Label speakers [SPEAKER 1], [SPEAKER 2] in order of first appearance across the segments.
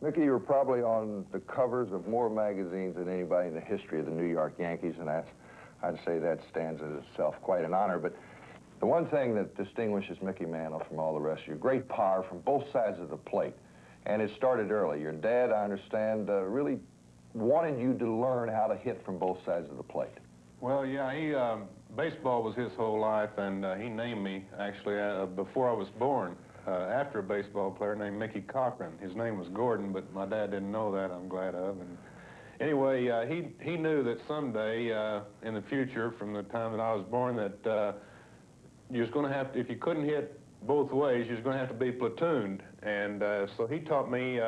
[SPEAKER 1] Mickey, you were probably on the covers of more magazines than anybody in the history of the New York Yankees, and I'd say that stands as itself quite an honor. But the one thing that distinguishes Mickey Mantle from all the rest of you, great power from both sides of the plate. And it started early. Your dad, I understand, really wanted you to learn how to hit from both sides of the plate.
[SPEAKER 2] Well, yeah, baseball was his whole life, and he named me, actually, before I was born, after a baseball player named Mickey Cochran. His name was Gordon, but my dad didn't know that, I'm glad of. And anyway, he knew that someday in the future, from the time that I was born, that you was going to have to, if you couldn't hit both ways, you was going to have to be platooned. And so he taught me,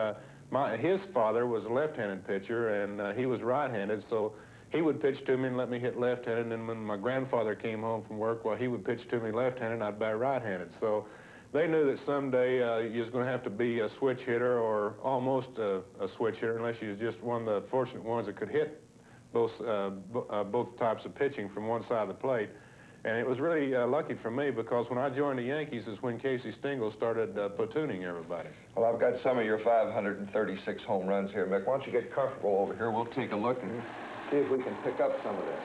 [SPEAKER 2] his father was a left-handed pitcher, and he was right-handed, so he would pitch to me and let me hit left-handed, and then when my grandfather came home from work, well, he would pitch to me left-handed, and I'd bat right-handed. So they knew that someday you was going to have to be a switch hitter or almost a switch hitter, unless you was just one of the fortunate ones that could hit both types of pitching from one side of the plate. And it was really lucky for me, because when I joined the Yankees is when Casey Stengel started platooning everybody.
[SPEAKER 1] Well, I've got some of your 536 home runs here, Mick. Why don't you get comfortable over here? We'll take a look and see if we can pick up some of this.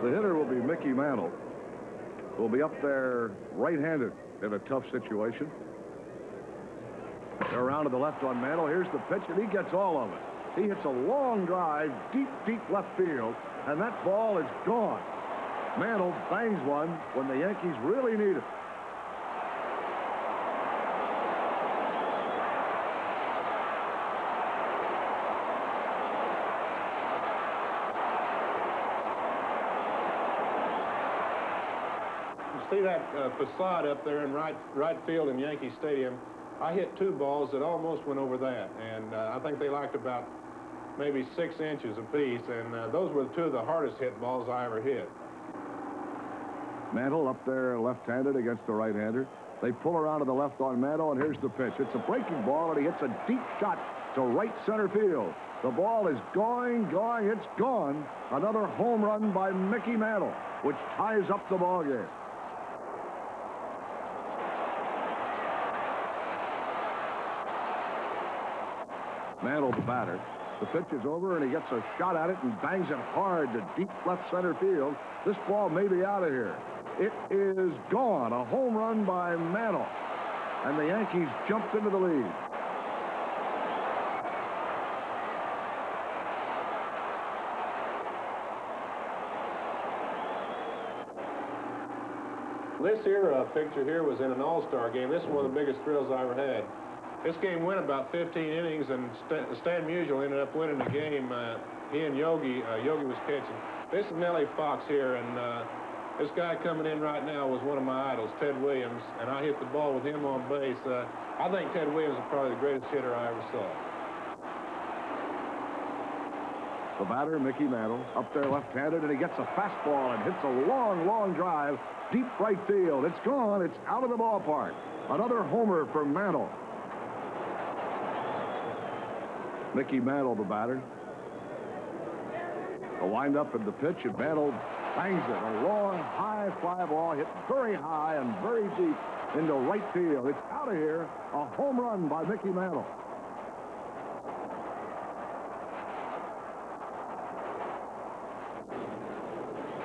[SPEAKER 3] The hitter will be Mickey Mantle. Will be up there right-handed in a tough situation. They're around to the left on Mantle. Here's the pitch, and he gets all of it. He hits a long drive, deep, deep left field, and that ball is gone. Mantle bangs one when the Yankees really need it.
[SPEAKER 2] See that facade up there in right field in Yankee Stadium? I hit two balls that almost went over that, and I think they liked about maybe 6 inches apiece, and those were two of the hardest hit balls I ever hit.
[SPEAKER 3] Mantle up there left-handed against the right-hander. They pull around to the left on Mantle, and here's the pitch. It's a breaking ball, and he hits a deep shot to right center field. The ball is going, it's gone. Another home run by Mickey Mantle, which ties up the ball game. Mantle, the batter. The pitch is over, and he gets a shot at it and bangs it hard to deep left center field. This ball may be out of here. It is gone. A home run by Mantle. And the Yankees jumped into the lead.
[SPEAKER 2] This here picture here was in an all-star game. This is one of the biggest thrills I ever had. This game went about 15 innings, and Stan Musial ended up winning the game. He and Yogi was catching. This is Nellie Fox here, and this guy coming in right now was one of my idols, Ted Williams, and I hit the ball with him on base. I think Ted Williams is probably the greatest hitter I ever saw.
[SPEAKER 3] The batter, Mickey Mantle, up there left-handed, and he gets a fastball and hits a long, long drive, deep right field. It's gone. It's out of the ballpark. Another homer for Mantle. Mickey Mantle, the batter. A windup in the pitch, and Mantle bangs it. A long, high fly ball hit very high and very deep into right field. It's out of here. A home run by Mickey Mantle.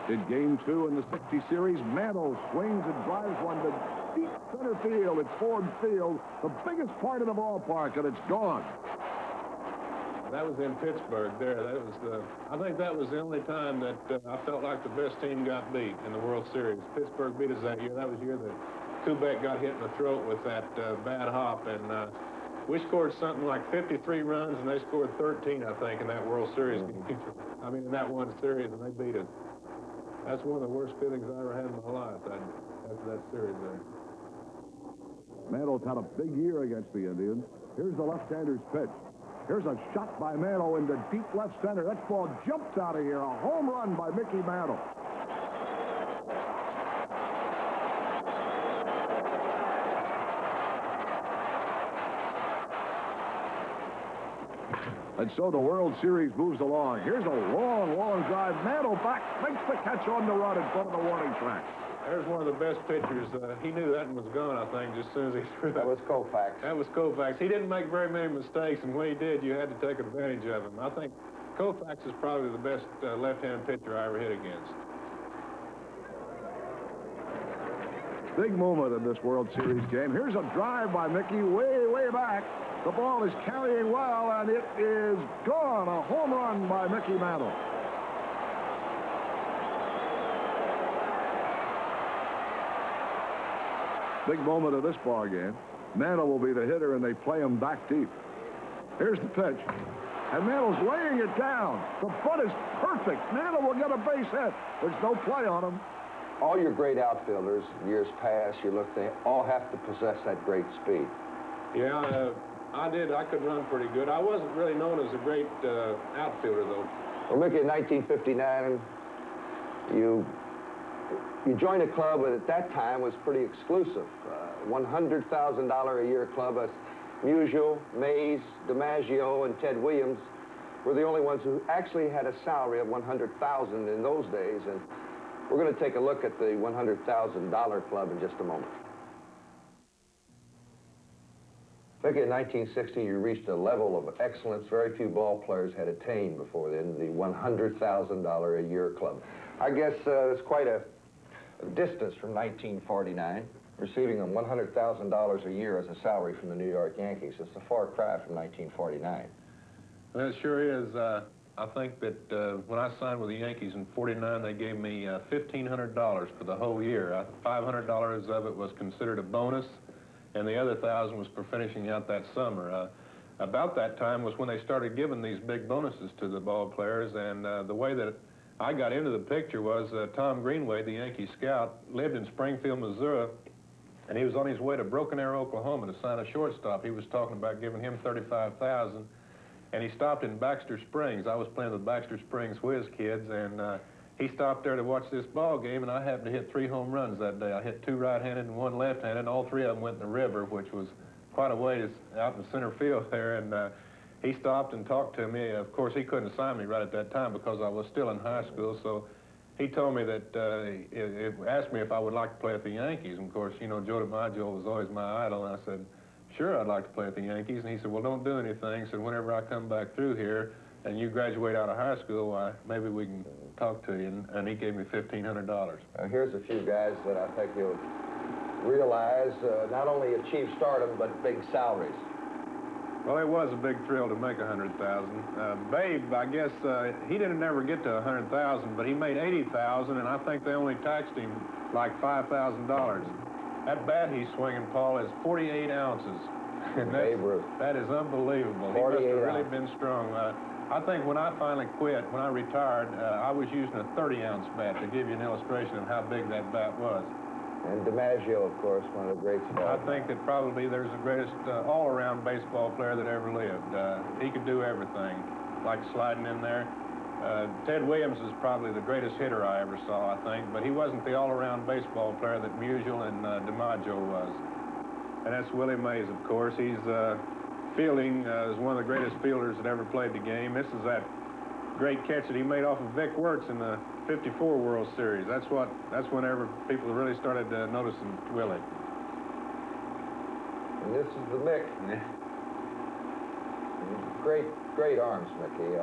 [SPEAKER 3] In Game 2 in the 60 series, Mantle swings and drives one to deep center field. It's Ford Field, the biggest part of the ballpark, and it's gone.
[SPEAKER 2] That was in Pittsburgh there. That was I think that was the only time that I felt like the best team got beat in the World Series. Pittsburgh beat us that year. That was the year that Kubek got hit in the throat with that bad hop, and we scored something like 53 runs, and they scored 13, I think, in that World Series. I mean, in that one series, and they beat us. That's one of the worst feelings I ever had in my life after that series there.
[SPEAKER 3] Mantle's had a big year against the Indians. Here's the left-hander's pitch. Here's a shot by Mantle into deep left center. That ball jumps out of here. A home run by Mickey Mantle. And so the World Series moves along. Here's a long, long drive. Mantle back, makes the catch on the run in front of the warning track.
[SPEAKER 2] there's one of the best pitchers. He knew that one was gone, I think, just as soon as he threw it.
[SPEAKER 1] That was Koufax.
[SPEAKER 2] That was Koufax. He didn't make very many mistakes, and when he did, you had to take advantage of him. I think Koufax is probably the best left-hand pitcher I ever hit against.
[SPEAKER 3] Big moment in this World Series game. Here's a drive by Mickey way, way back. The ball is carrying well, and it is gone. A home run by Mickey Mantle. Big moment of this ball game. Mantle will be the hitter, and they play him back deep. Here's the pitch. And Mantle's laying it down. The butt is perfect. Mantle will get a base hit. There's no play on him.
[SPEAKER 1] All your great outfielders, years past, you look, they all have to possess that great speed.
[SPEAKER 2] Yeah, I did. I could run pretty good. I wasn't really known as a great outfielder, though.
[SPEAKER 1] Well, Mickey, in 1959, you joined a club that at that time was pretty exclusive. $100,000 a year club. Musial, Mays, DiMaggio, and Ted Williams were the only ones who actually had a salary of $100,000 in those days. And we're going to take a look at the $100,000 club in just a moment. Mickey, in 1960, you reached a level of excellence very few ball players had attained before then, the $100,000 a year club. I guess it's quite a distance from 1949, receiving $100,000 a year as a salary from the New York Yankees. It's a far cry from 1949.
[SPEAKER 2] Well, it sure is. I think that when I signed with the Yankees in '49, they gave me $1,500 for the whole year. $500 of it was considered a bonus, and the other $1,000 was for finishing out that summer. About that time was when they started giving these big bonuses to the ball players, and the way that I got into the picture was Tom Greenway, the Yankee scout, lived in Springfield, Missouri, and he was on his way to Broken Arrow, Oklahoma to sign a shortstop. He was talking about giving him $35,000, and he stopped in Baxter Springs. I was playing with Baxter Springs Whiz kids, and he stopped there to watch this ball game, and I happened to hit 3 home runs that day. I hit 2 right-handed and 1 left-handed, and all 3 of them went in the river, which was quite a ways out in center field there, and he stopped and talked to me. Of course, he couldn't sign me right at that time because I was still in high school, so he told me that, asked me if I would like to play at the Yankees. And of course, you know, Joe DiMaggio was always my idol, and I said, sure, I'd like to play at the Yankees. And he said, well, don't do anything. He said, whenever I come back through here and you graduate out of high school, why, maybe we can talk to you. And he gave me $1,500.
[SPEAKER 1] Here's a few guys that I think you'll realize not only achieve stardom, but big salaries.
[SPEAKER 2] Well, it was a big thrill to make $100,000. Babe, I guess he didn't ever get to $100,000, but he made $80,000, and I think they only taxed him like $5,000. That bat he's swinging, Paul, is 48 ounces. And
[SPEAKER 1] Babe Ruth.
[SPEAKER 2] That is unbelievable. He must have really been strong. I think when I finally quit, when I retired, I was using a 30-ounce bat to give you an illustration of how big that bat was.
[SPEAKER 1] And DiMaggio, of course, one of the greats of all
[SPEAKER 2] I think that probably there's the greatest all-around baseball player that ever lived. He could do everything, like sliding in there. Ted Williams is probably the greatest hitter I ever saw, I think, but he wasn't the all-around baseball player that Musial and DiMaggio was. And that's Willie Mays, of course. He's fielding is one of the greatest fielders that ever played the game. This is that great catch that he made off of Vic Wertz in the '54 World Series. That's whenever people really started noticing Willie.
[SPEAKER 1] And this is the Mick. Great arms, Mickey.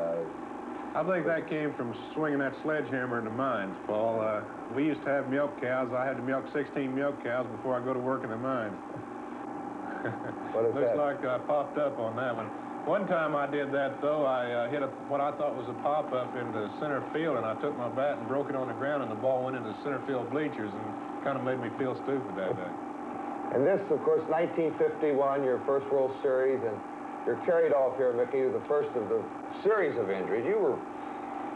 [SPEAKER 2] I think that came from swinging that sledgehammer in the mines, Paul. We used to have milk cows. I had to milk 16 milk cows before I go to work in the mines.
[SPEAKER 1] What is
[SPEAKER 2] Looks
[SPEAKER 1] that?
[SPEAKER 2] like I popped up on that one. One time I did that, though. I hit what I thought was a pop-up into center field, and I took my bat and broke it on the ground, and the ball went into the center field bleachers and kind of made me feel stupid that day.
[SPEAKER 1] And this, of course, 1951, your first World Series, and you're carried off here, Mickey, the first of the series of injuries.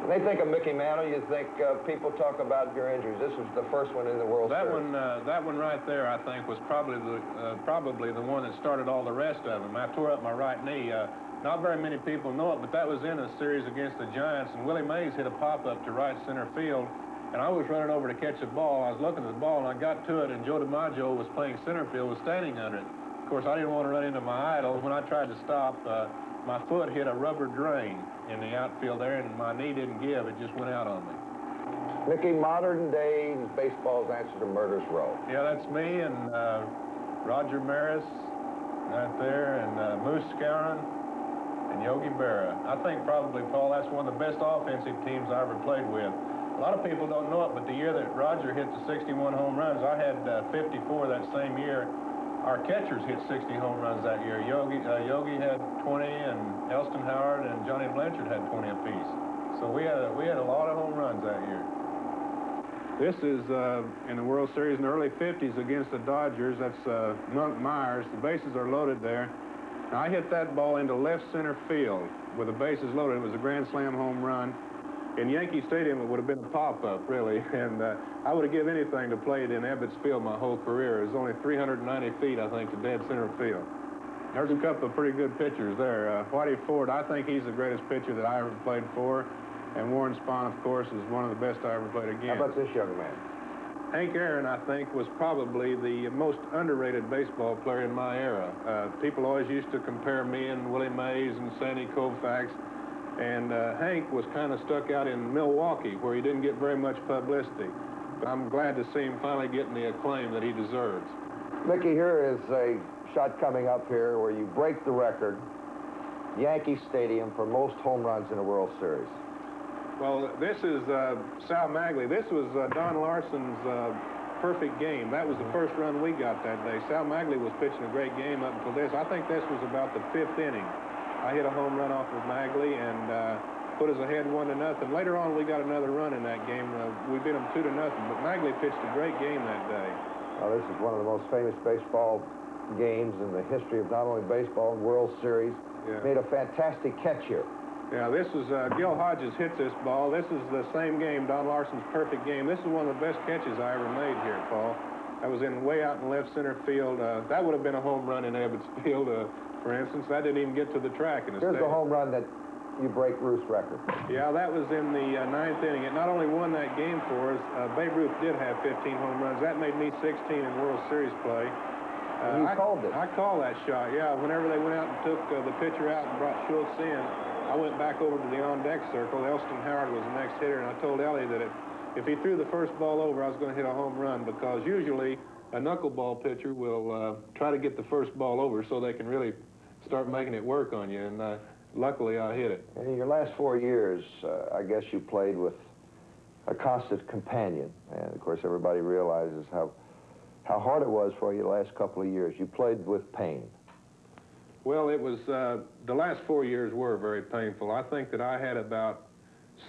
[SPEAKER 1] When they think of Mickey Mantle, you think people talk about your injuries. This was the first one in the World Series.
[SPEAKER 2] That one right there, I think, was probably the one that started all the rest of them. I tore up my right knee. Not very many people know it, but that was in a series against the Giants, and Willie Mays hit a pop-up to right center field, and I was running over to catch the ball. I was looking at the ball, and I got to it, and Joe DiMaggio was playing center field, was standing under it. Of course, I didn't want to run into my idol. When I tried to stop, my foot hit a rubber drain in the outfield there, and my knee didn't give. It just went out on me.
[SPEAKER 1] Mickey, modern day baseball's answer to Murder's Row.
[SPEAKER 2] Yeah, that's me and Roger Maris right there, and Moose Skowron and Yogi Berra. I think probably, Paul, that's one of the best offensive teams I ever played with. A lot of people don't know it, but the year that Roger hit the 61 home runs, I had 54 that same year. Our catchers hit 60 home runs that year. Yogi had 20, and Elston Howard and Johnny Blanchard had 20 apiece. So we had a lot of home runs that year. This is in the World Series in the early 50s against the Dodgers. That's Monk Myers. The bases are loaded there. Now, I hit that ball into left center field with the bases loaded. It was a grand slam home run. In Yankee Stadium, it would have been a pop-up, really, and I would have given anything to play it in Ebbets Field my whole career. It was only 390 feet, I think, to dead center field. There's a couple of pretty good pitchers there. Whitey Ford, I think he's the greatest pitcher that I ever played for, and Warren Spahn, of course, is one of the best I ever played against.
[SPEAKER 1] How about this young man?
[SPEAKER 2] Hank Aaron, I think, was probably the most underrated baseball player in my era. People always used to compare me and Willie Mays and Sandy Koufax. And Hank was kind of stuck out in Milwaukee, where he didn't get very much publicity. But I'm glad to see him finally getting the acclaim that he deserves.
[SPEAKER 1] Mickey, here is a shot coming up here where you break the record, Yankee Stadium, for most home runs in a World Series.
[SPEAKER 2] Well, this is Sal Magley. This was Don Larson's perfect game. That was the first run we got that day. Sal Magley was pitching a great game up until this. I think this was about the 5th inning. I hit a home run off of Magley and put us ahead 1-0. Later on, we got another run in that game. We beat them 2-0, but Magley pitched a great game that day.
[SPEAKER 1] Well, this is one of the most famous baseball games in the history of not only baseball and World Series.
[SPEAKER 2] Yeah.
[SPEAKER 1] Made a fantastic catch here.
[SPEAKER 2] Yeah, this is Gil Hodges hit this ball. This is the same game, Don Larson's perfect game. This is one of the best catches I ever made here, Paul. That was way out in left center field. That would have been a home run in Ebbets Field. For instance, that didn't even get to the track in the
[SPEAKER 1] Here's
[SPEAKER 2] stadium.
[SPEAKER 1] the home run that you break Ruth's record.
[SPEAKER 2] Yeah, that was in the 9th inning. It not only won that game for us, Babe Ruth did have 15 home runs. That made me 16 in World Series play.
[SPEAKER 1] You called it.
[SPEAKER 2] I called that shot, yeah. Whenever they went out and took the pitcher out and brought Schultz in, I went back over to the on-deck circle. Elston Howard was the next hitter, and I told Ellie that if he threw the first ball over, I was going to hit a home run, because usually a knuckleball pitcher will try to get the first ball over so they can really start making it work on you, and luckily I hit it.
[SPEAKER 1] And in your last 4 years, I guess you played with a constant companion, and of course everybody realizes how hard it was for you the last couple of years. You played with pain.
[SPEAKER 2] Well, it was, the last 4 years were very painful. I think that I had about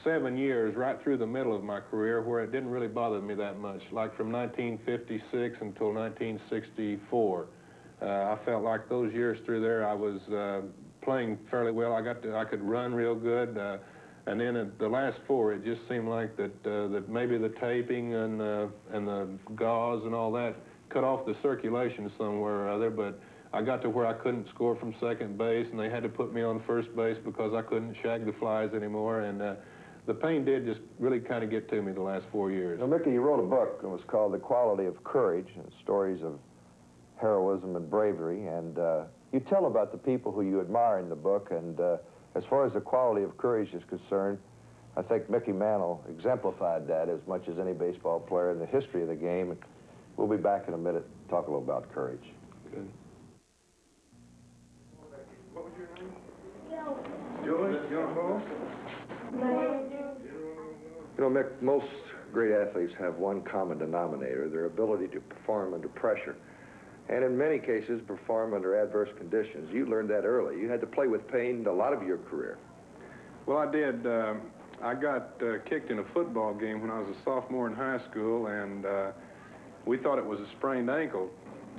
[SPEAKER 2] 7 years right through the middle of my career where it didn't really bother me that much, like from 1956 until 1964. I felt like those years through there I was playing fairly well. I could run real good, and then at the last 4, it just seemed like that maybe the taping and the gauze and all that cut off the circulation somewhere or other. But I got to where I couldn't score from second base, and they had to put me on first base because I couldn't shag the flies anymore. And the pain did just really kind of get to me the last 4 years.
[SPEAKER 1] Now, Mickey, you wrote a book. It was called The Quality of Courage, and stories of heroism and bravery, and you tell about the people who you admire in the book, and as far as the quality of courage is concerned, I think Mickey Mantle exemplified that as much as any baseball player in the history of the game. And we'll be back in a minute to talk a little about courage.
[SPEAKER 2] Good.
[SPEAKER 4] What was your name? Joe.
[SPEAKER 1] You know, Mick, most great athletes have one common denominator, their ability to perform under pressure. And in many cases, perform under adverse conditions. You learned that early. You had to play with pain a lot of your career.
[SPEAKER 2] Well, I did. I got kicked in a football game when I was a sophomore in high school, and we thought it was a sprained ankle.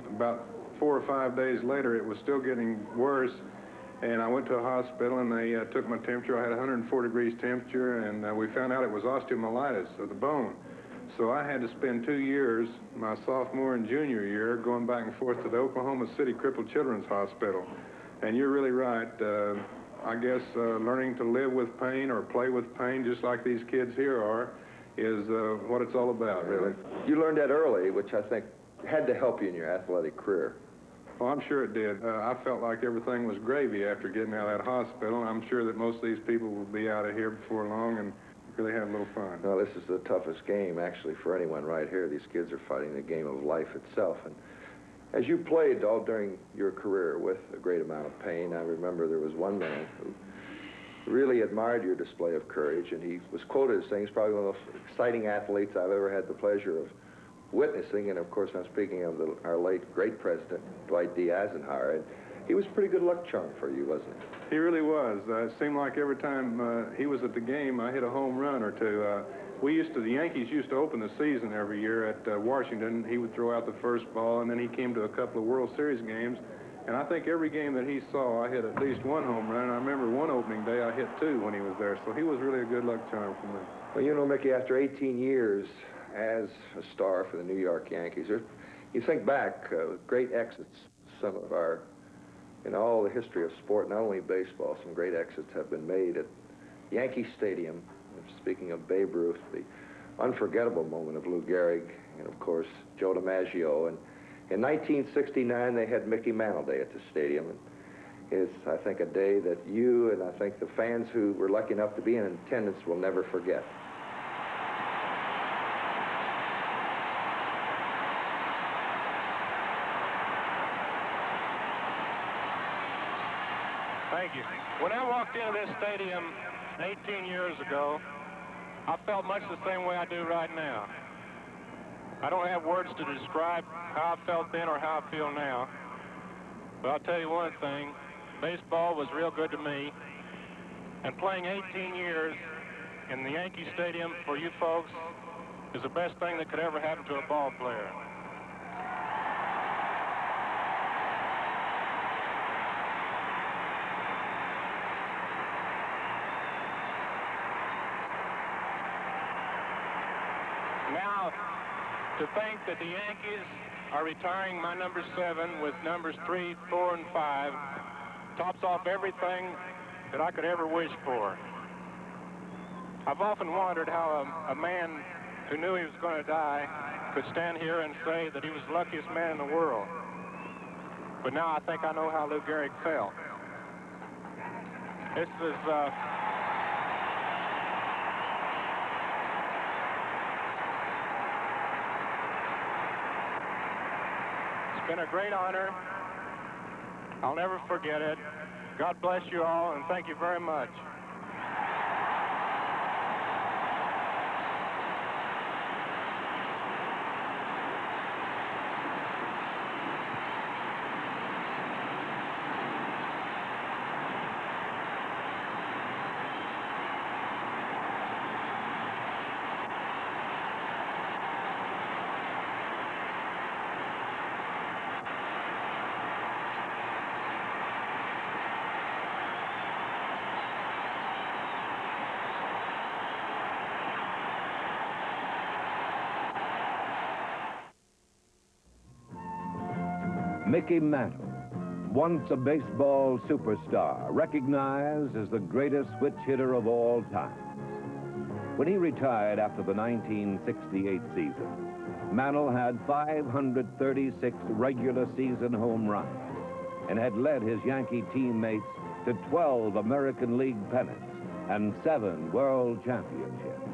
[SPEAKER 2] About 4 or 5 days later, it was still getting worse, and I went to a hospital, and they took my temperature. I had 104 degrees temperature, and we found out it was osteomyelitis of the bone. So I had to spend 2 years, my sophomore and junior year, going back and forth to the Oklahoma City Crippled Children's Hospital. And you're really right. I guess learning to live with pain or play with pain, just like these kids here are, is what it's all about, really.
[SPEAKER 1] You learned that early, which I think had to help you in your athletic career.
[SPEAKER 2] Well, I'm sure it did. I felt like everything was gravy after getting out of that hospital. I'm sure that most of these people will be out of here before long, and really had a little fun.
[SPEAKER 1] Well, this is the toughest game, actually, for anyone right here. These kids are fighting the game of life itself. And as you played all during your career with a great amount of pain, I remember there was one man who really admired your display of courage, and he was quoted as saying he's probably one of the most exciting athletes I've ever had the pleasure of witnessing. And of course, I'm speaking of our late great president, Dwight D. Eisenhower. And he was a pretty good luck charm for you, wasn't he?
[SPEAKER 2] He really was. It seemed like every time he was at the game, I hit a home run or two. The Yankees used to open the season every year at Washington. He would throw out the first ball, and then he came to a couple of World Series games. And I think every game that he saw, I hit at least one home run. And I remember one opening day, I hit 2 when he was there. So he was really a good luck charm for me.
[SPEAKER 1] Well, you know, Mickey, after 18 years as a star for the New York Yankees, you think back, great exits, some of our, in all the history of sport, not only baseball, some great exits have been made at Yankee Stadium. Speaking of Babe Ruth, the unforgettable moment of Lou Gehrig, and of course, Joe DiMaggio. And in 1969, they had Mickey Mantle Day at the stadium. And it's, I think, a day that you and I think the fans who were lucky enough to be in attendance will never forget.
[SPEAKER 2] Thank you. When I walked into this stadium 18 years ago, I felt much the same way I do right now. I don't have words to describe how I felt then or how I feel now. But I'll tell you one thing, baseball was real good to me. And playing 18 years in the Yankee Stadium for you folks is the best thing that could ever happen to a ball player. Now, to think that the Yankees are retiring my number 7 with numbers 3, 4, and 5 tops off everything that I could ever wish for. I've often wondered how a man who knew he was going to die could stand here and say that he was the luckiest man in the world. But now I think I know how Lou Gehrig felt. This is... It's been a great honor. I'll never forget it. God bless you all, and thank you very much.
[SPEAKER 5] Mickey Mantle, once a baseball superstar, recognized as the greatest switch hitter of all time. When he retired after the 1968 season, Mantle had 536 regular season home runs and had led his Yankee teammates to 12 American League pennants and 7 world championships.